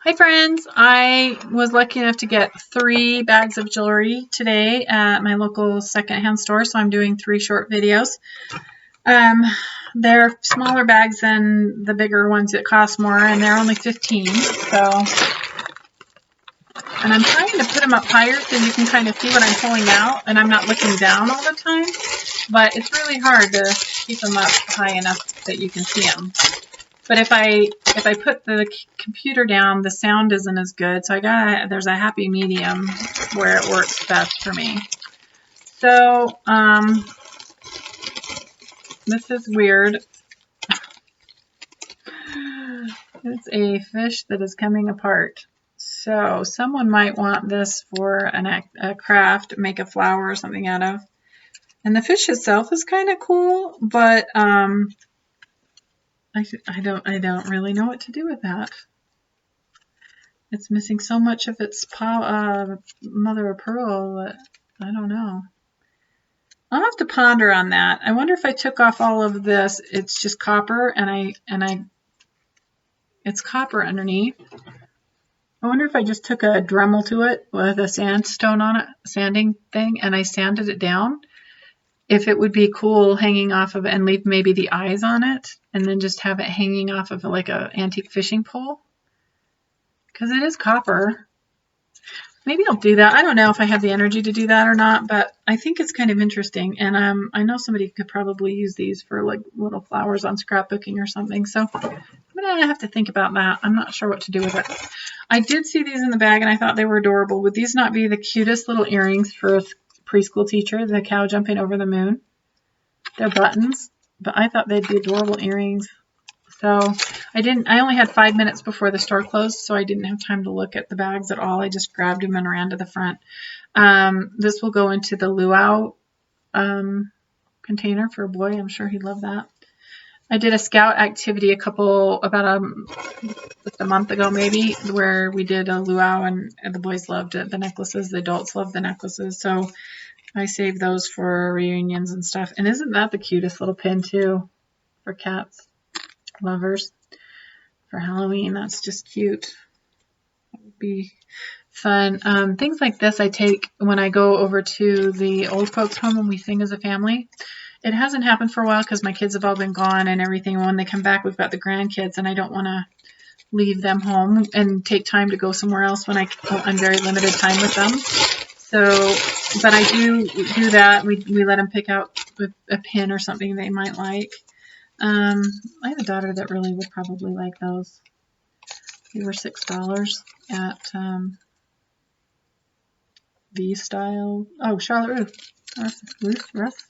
Hi friends, I was lucky enough to get 3 bags of jewelry today at my local secondhand store, so I'm doing 3 short videos. They're smaller bags than the bigger ones that cost more, and they're only 15. And I'm trying to put them up higher so you can kind of see what I'm pulling out, and I'm not looking down all the time, but it's really hard to keep them up high enough that you can see them. But if I put the computer down, the sound isn't as good. So there's a happy medium where it works best for me. So this is weird. It's a fish that is coming apart. So someone might want this for a craft, make a flower or something out of. And the fish itself is kind of cool, but I don't really know what to do with that. It's missing so much of its mother of pearl that I don't know. I'll have to ponder on that. I wonder if I took off all of this, it's just copper, it's copper underneath. I wonder if I just took a Dremel to it with a sandstone on it, sanding thing, and I sanded it down. If it would be cool hanging off of it and leave maybe the eyes on it, and then just have it hanging off of like a antique fishing pole. Because it is copper. Maybe I'll do that. I don't know if I have the energy to do that or not, but I think it's kind of interesting. And I know somebody could probably use these for like little flowers on scrapbooking or something. So I'm going to have to think about that. I'm not sure what to do with it. I did see these in the bag and I thought they were adorable. Would these not be the cutest little earrings for a preschool teacher? The cow jumping over the moon. They're buttons, but I thought they'd be adorable earrings. So I only had 5 minutes before the store closed, so I didn't have time to look at the bags at all. I just grabbed them and ran to the front. This will go into the luau container for a boy. I'm sure he'd love that. I did a scout activity about a month ago maybe, where we did a luau and the boys loved it. The necklaces, the adults loved the necklaces. So I saved those for reunions and stuff. And isn't that the cutest little pin too for cats lovers for Halloween? That's just cute. That would be fun. Things like this I take when I go over to the old folks home and we sing as a family. It hasn't happened for a while because my kids have all been gone and everything. When they come back, we've got the grandkids, and I don't want to leave them home and take time to go somewhere else when I'm very limited time with them. So, but I do that. We let them pick out a pin or something they might like. I have a daughter that really would probably like those. They were $6 at V-Style. Oh, Charlotte Russe,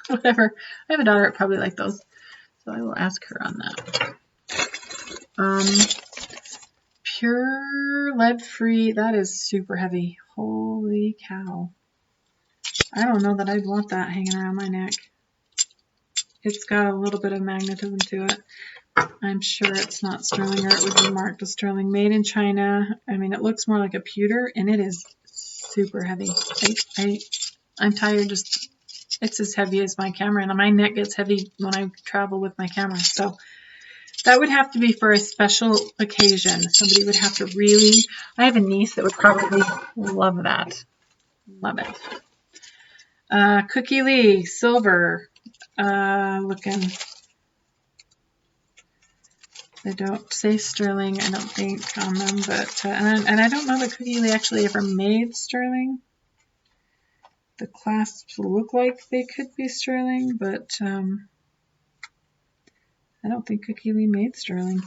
whatever. I have a daughter that probably like those, so I will ask her on that. Pure lead-free. That is super heavy. Holy cow! I don't know that I'd want that hanging around my neck. It's got a little bit of magnetism to it. I'm sure it's not sterling, or it would be marked as sterling. Made in China. I mean, it looks more like a pewter, and it is super heavy. I'm tired. It's as heavy as my camera, and my neck gets heavy when I travel with my camera. So that would have to be for a special occasion. Somebody would have to really. I have a niece that would probably love that. Love it. Cookie Lee silver. Looking. They don't say sterling, I don't think, on them, but and I don't know that Cookie Lee actually ever made sterling. The clasps look like they could be sterling, but I don't think Cookie Lee made sterling.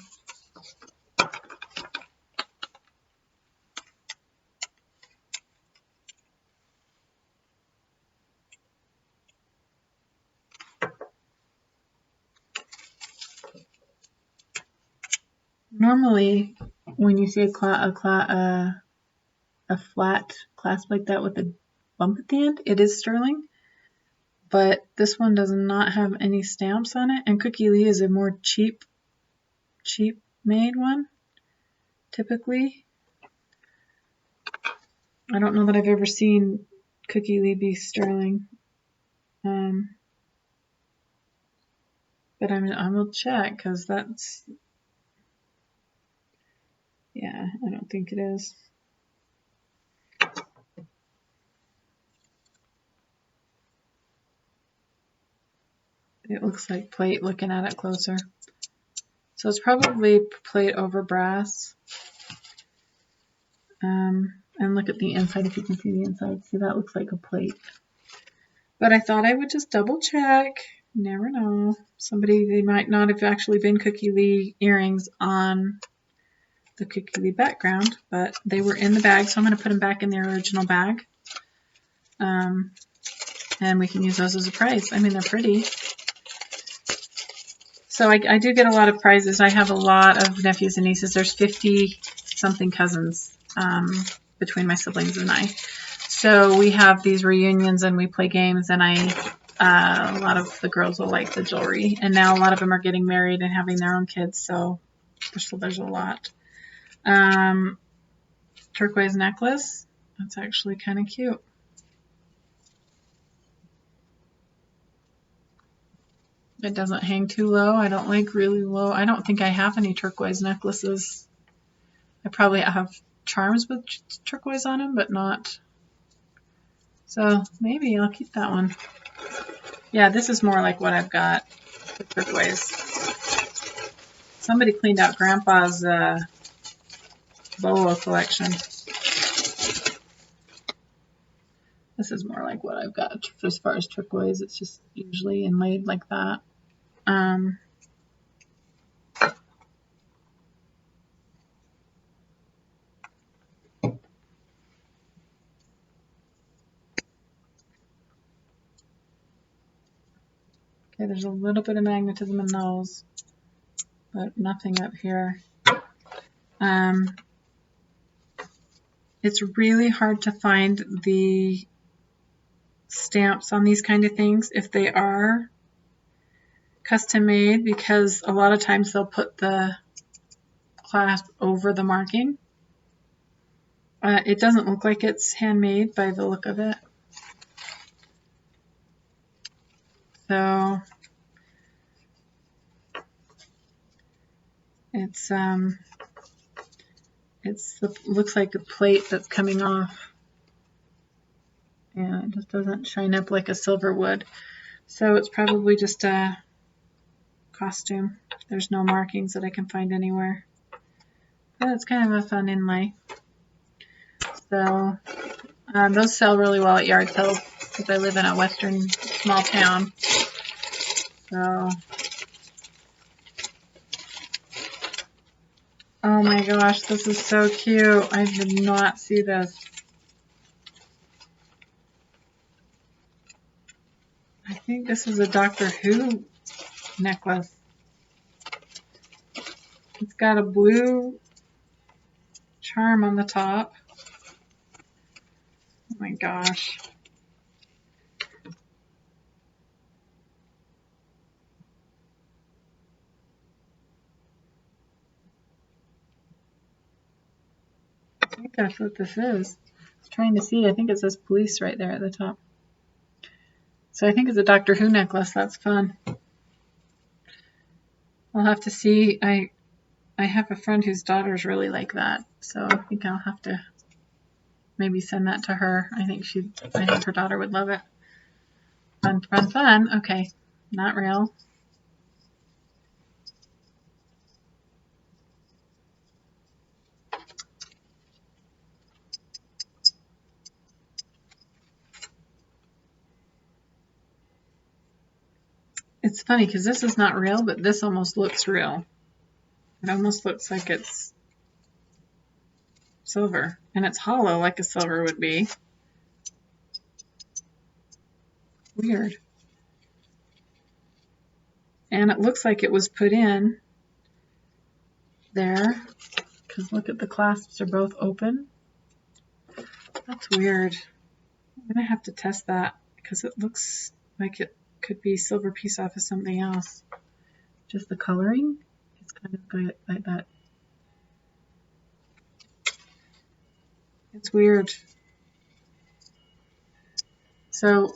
Normally, when you see a flat clasp like that with a bump at the end, it is sterling. But this one does not have any stamps on it, and Cookie Lee is a more cheap made one, typically. I don't know that I've ever seen Cookie Lee be sterling. But I will check, because that's, Yeah, I don't think it is. It looks like plate looking at it closer. So it's probably plate over brass. And look at the inside if you can see the inside. See, that looks like a plate. But I thought I would just double check. Never know. They might not have actually been Cookie Lee earrings on the Cookie Lee background, but they were in the bag, so I'm going to put them back in their original bag. And we can use those as a prize. I mean, they're pretty. So I do get a lot of prizes. I have a lot of nephews and nieces. There's 50-something cousins between my siblings and I. So we have these reunions and we play games, and a lot of the girls will like the jewelry. And now a lot of them are getting married and having their own kids, so there's a lot. Turquoise necklace. That's actually kind of cute. It doesn't hang too low. I don't like really low. I don't think I have any turquoise necklaces. I probably have charms with turquoise on them, but not. So maybe I'll keep that one. Yeah, this is more like what I've got, the turquoise. Somebody cleaned out Grandpa's bolo collection. This is more like what I've got as far as turquoise. It's just usually inlaid like that. Okay, there's a little bit of magnetism in those, but nothing up here. It's really hard to find the stamps on these kind of things if they are custom made, because a lot of times they'll put the clasp over the marking. It doesn't look like it's handmade by the look of it. So looks like a plate that's coming off. Yeah, it just doesn't shine up like a silver would. So it's probably just a costume. There's no markings that I can find anywhere. But it's kind of a fun inlay. So those sell really well at yard sales because I live in a western small town. So, oh my gosh, this is so cute. I did not see this. I think this is a Doctor Who necklace. It's got a blue charm on the top. Oh my gosh. I think that's what this is. I was trying to see. I think it says police right there at the top. So I think it's a Doctor Who necklace. That's fun. I'll have to see. I have a friend whose daughters really like that, so I think I'll have to maybe send that to her. I think her daughter would love it. Fun, fun, fun. Okay, not real. It's funny because this is not real, but this almost looks real. It almost looks like it's silver, and it's hollow like a silver would be. Weird. And it looks like it was put in there because look at the clasps are both open. That's weird. I'm gonna have to test that because it looks like it could be silver piece off of something else. Just the coloring is kind of good like that. It's weird. So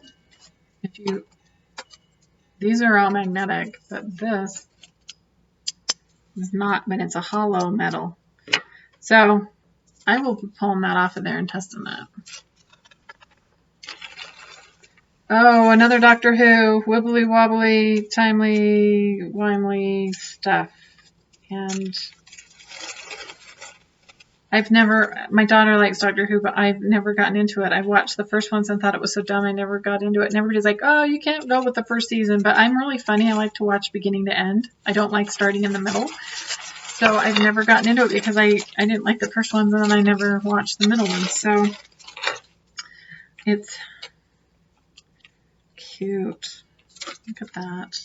these are all magnetic, but this is not, but it's a hollow metal. So I will be pulling that off of there and testing that. Oh, another Doctor Who, wibbly wobbly, timely, wimely stuff. And my daughter likes Doctor Who, but I've never gotten into it. I've watched the first ones and thought it was so dumb I never got into it. And everybody's like, oh, you can't go with the first season. But I'm really funny. I like to watch beginning to end. I don't like starting in the middle. So I've never gotten into it because I didn't like the first ones and then I never watched the middle ones. So it's cute. Look at that.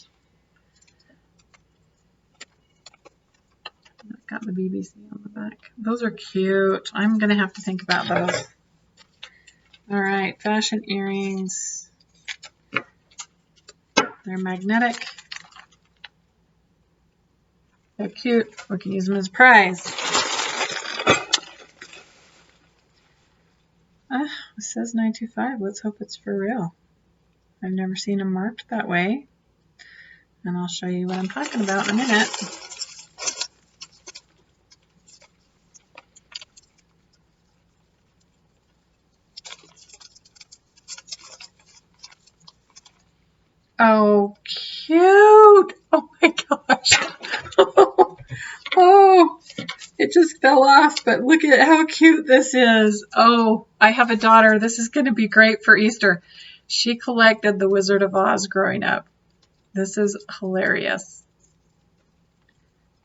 I've got the BBC on the back. Those are cute. I'm going to have to think about those. All right, fashion earrings. They're magnetic. They're cute. We can use them as a prize. It says 925. Let's hope it's for real. I've never seen them marked that way. And I'll show you what I'm talking about in a minute. Oh, cute. Oh my gosh. Oh, it just fell off, but look at how cute this is. Oh, I have a daughter. This is going to be great for Easter. She collected The Wizard of Oz growing up. This is hilarious.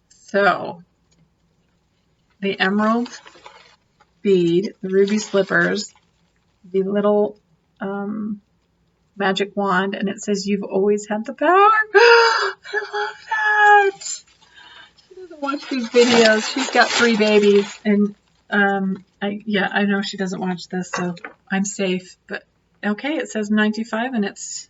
So, the emerald bead, the ruby slippers, the little magic wand, and it says, "You've always had the power." I love that. She doesn't watch these videos. She's got 3 babies, and I know she doesn't watch this, so I'm safe. But okay, it says 95, and it's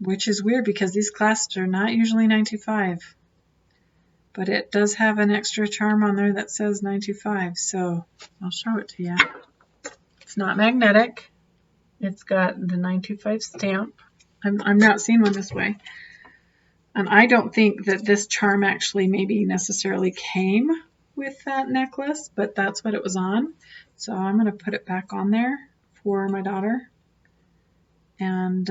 which is weird because these clasps are not usually 95. But it does have an extra charm on there that says 95, so I'll show it to you. It's not magnetic. It's got the 925 stamp. I'm not seeing one this way. And I don't think that this charm actually maybe necessarily came with that necklace, but that's what it was on. So I'm going to put it back on there for my daughter. And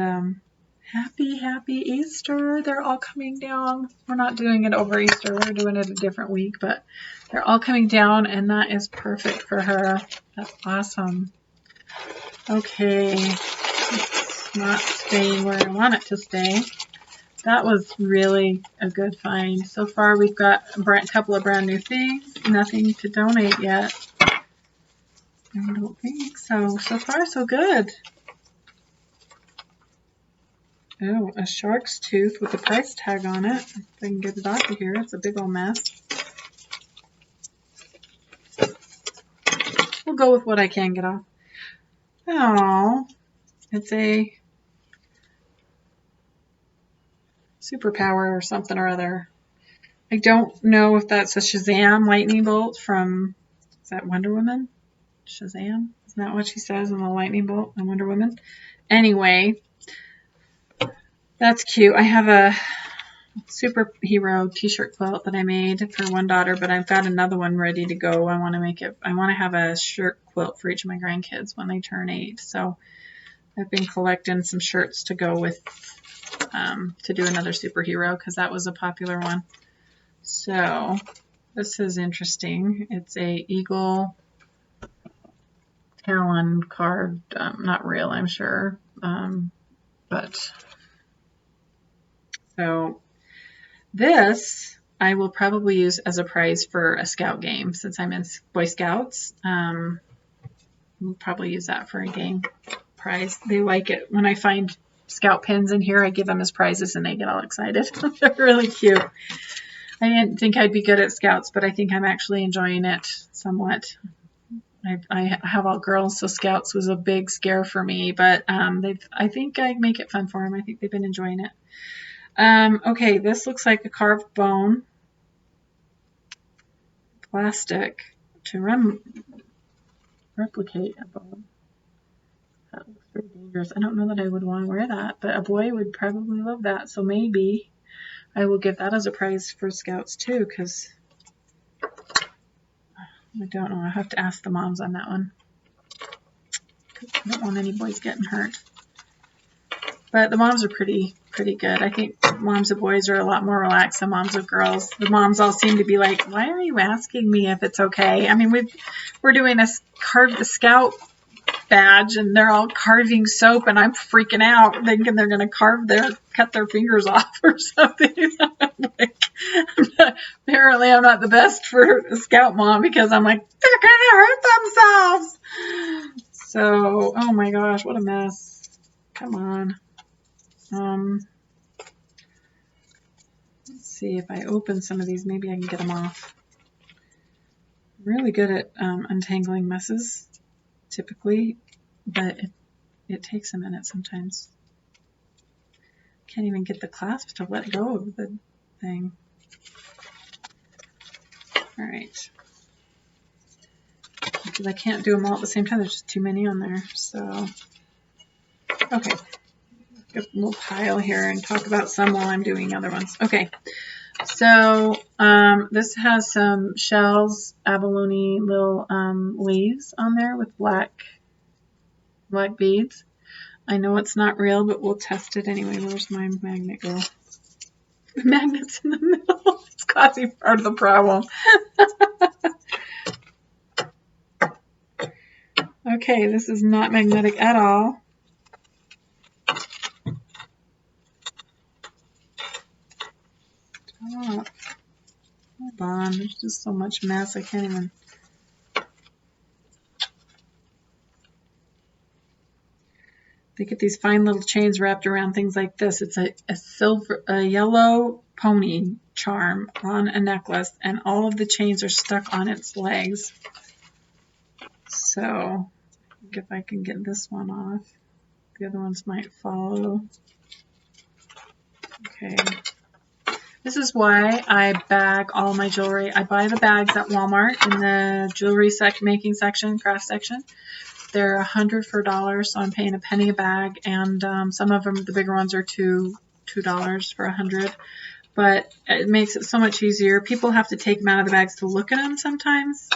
happy Easter. They're all coming down. We're not doing it over Easter. We're doing it a different week, but they're all coming down, and that is perfect for her. That's awesome. Okay, it's not staying where I want it to stay. That was really a good find. So far, we've got a couple of brand new things. Nothing to donate yet. I don't think so. So far, so good. Oh, a shark's tooth with a price tag on it. If I can get it off of here. It's a big old mess. We'll go with what I can get off. Oh, it's a superpower or something or other. I don't know if that's a Shazam lightning bolt from, is that Wonder Woman? Shazam? Isn't that what she says in the lightning bolt in Wonder Woman? Anyway, that's cute. I have a superhero t-shirt quilt that I made for one daughter, but I've got another one ready to go. I want to have a shirt quilt for each of my grandkids when they turn 8. So I've been collecting some shirts to go with, to do another superhero because that was a popular one. So this is interesting. It's a eagle talon carved, not real, I'm sure. But so this I will probably use as a prize for a scout game since I'm in Boy Scouts. We'll probably use that for a game prize. They like it. When I find scout pins in here, I give them as prizes and they get all excited. They're really cute. I didn't think I'd be good at Scouts, but I think I'm actually enjoying it somewhat. I have all girls, so Scouts was a big scare for me, but I think I make it fun for them. I think they've been enjoying it. Okay, this looks like a carved bone. Plastic to replicate a bone. That looks very dangerous. I don't know that I would want to wear that, but a boy would probably love that, so maybe I will give that as a prize for Scouts too, because I don't know. I'll have to ask the moms on that one. I don't want any boys getting hurt. But the moms are pretty good. I think moms of boys are a lot more relaxed than moms of girls. The moms all seem to be like, why are you asking me if it's okay? I mean, we're doing a scout badge, and they're all carving soap, and I'm freaking out thinking they're going to cut their fingers off or something. Apparently I'm not the best for a scout mom, because I'm like, they're going to hurt themselves. So, oh my gosh, what a mess. Come on. Let's see if I open some of these, maybe I can get them off. I'm really good at untangling messes, typically, but it takes a minute sometimes. Can't even get the clasp to let go of the thing. All right. Because I can't do them all at the same time. There's just too many on there. So, okay. Get a little pile here and talk about some while I'm doing other ones. Okay. So, this has some shells, abalone little leaves on there with black beads. I know it's not real, but we'll test it anyway. Where's my magnet go? The magnet's in the middle. It's causing part of the problem. Okay, this is not magnetic at all. Stop. Hold on, there's just so much mess. I can't even. They get these fine little chains wrapped around things like this. It's a yellow pony charm on a necklace, and all of the chains are stuck on its legs. So, if I can get this one off, the other ones might follow. Okay. This is why I bag all my jewelry. I buy the bags at Walmart in the jewelry making section, craft section. They're $100 for $1, so I'm paying a penny a bag, and some of them, the bigger ones, are $2 for $100. But it makes it so much easier. People have to take them out of the bags to look at them sometimes,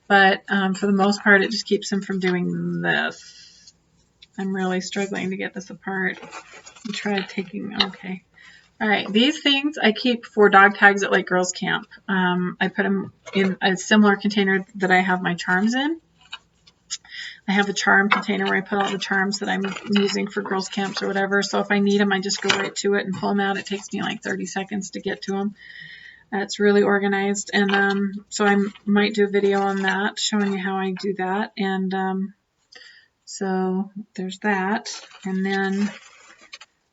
but for the most part, it just keeps them from doing this. I'm really struggling to get this apart. I tried taking, okay. All right, these things I keep for dog tags at like girls' camp. I put them in a similar container that I have my charms in. I have a charm container where I put all the charms that I'm using for girls' camps or whatever. So if I need them, I just go right to it and pull them out. It takes me like 30 seconds to get to them. It's really organized. And so I might do a video on that, showing you how I do that. And so there's that. And then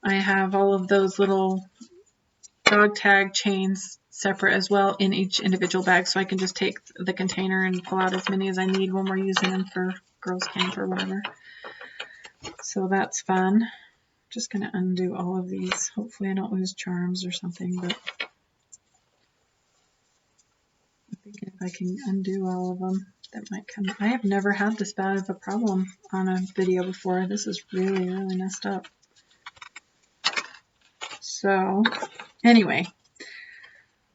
I have all of those little dog tag chains separate as well in each individual bag, so I can just take the container and pull out as many as I need when we're using them for girls' camp or whatever. So that's fun. Just going to undo all of these. Hopefully I don't lose charms or something, but I think if I can undo all of them, that might come. I have never had this bad of a problem on a video before. This is really, really messed up. So anyway,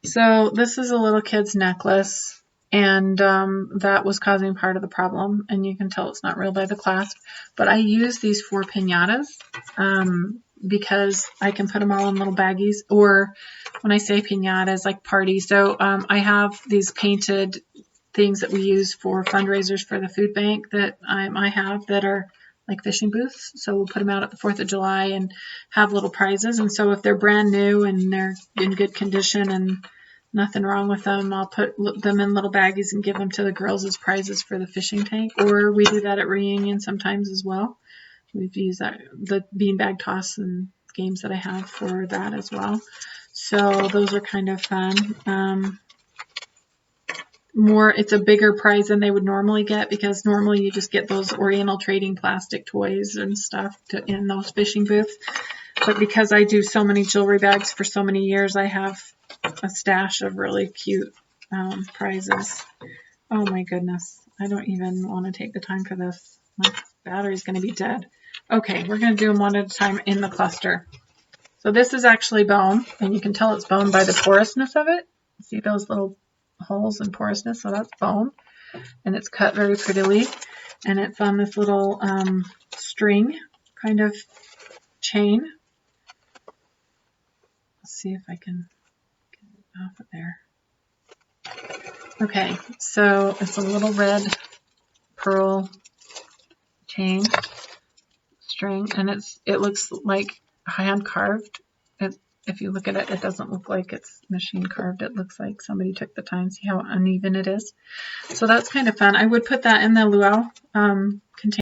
so this is a little kid's necklace, and that was causing part of the problem, and you can tell it's not real by the clasp. But I use these for piñatas because I can put them all in little baggies, or when I say piñatas, like parties. So I have these painted things that we use for fundraisers for the food bank that I have that are like fishing booths. So we'll put them out at the 4th of July and have little prizes. And so if they're brand new and they're in good condition and nothing wrong with them, I'll put them in little baggies and give them to the girls as prizes for the fishing tank. Or we do that at reunion sometimes as well. We've used that, the beanbag toss and games that I have for that as well. So those are kind of fun. It's a bigger prize than they would normally get, because normally you just get those Oriental Trading plastic toys and stuff in those fishing booths. But because I do so many jewelry bags for so many years, I have a stash of really cute prizes. Oh my goodness. I don't even want to take the time for this. My battery's going to be dead. Okay, we're going to do them one at a time in the cluster. So this is actually bone, and you can tell it's bone by the porousness of it. See those little holes and porousness? So that's bone. and it's cut very prettily, and it's on this little string kind of chain. Let's see if I can get it off of there. Okay, so it's a little red pearl chain string, and it looks like hand carved. If you look at it, it doesn't look like it's machine carved. It looks like somebody took the time. See how uneven it is? So that's kind of fun. I would put that in the luau container.